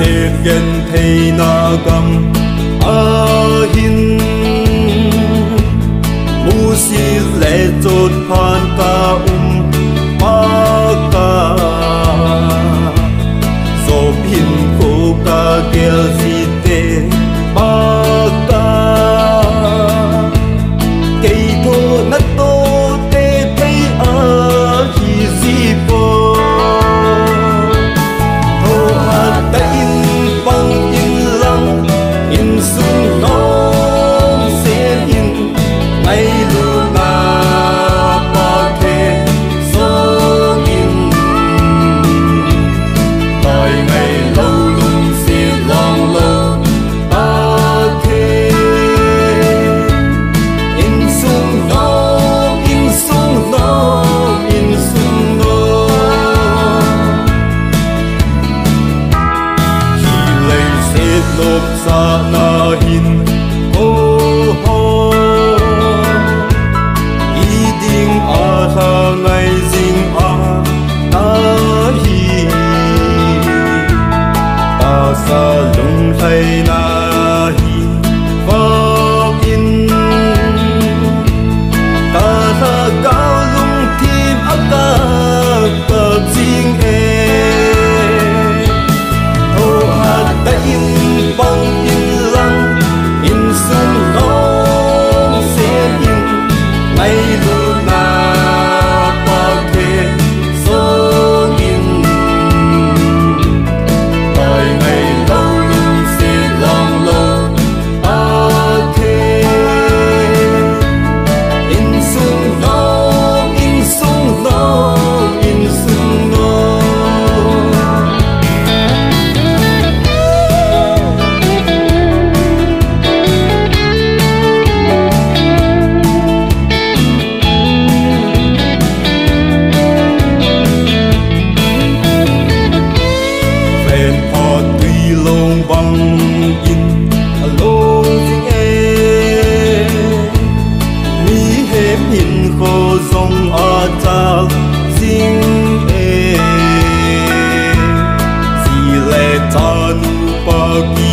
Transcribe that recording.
sẽ gần thấy na gam hin mu si lệ chốt phan ca pa ca so pin ko ca gel si te pa ca cây thô nát tô tê thấy ở hi si po thô hạt ta in băng in lăng in sung nong sen in ngày lu na pa khe so in tại ngày lâu lung si long lâu pa khe in sung nong in sung nong in sung nong khi lấy sẽ lốp xa na hin ô hô ý định à tha ngày dinh à ta hi ta sa lung thay na hi vang in ta tha cao lung tim a ta jing e thô hạt ta in băng in lăng in sung nong sen in ngày lu na pa khe so in tại ngày lâu lung si long lâu pa khe in sung nong in sung nong in sung nong ven họ tuy lông băng in lô dinh e mi hẹp in khô dòng a ta dinh e si lệ ta nu pa ki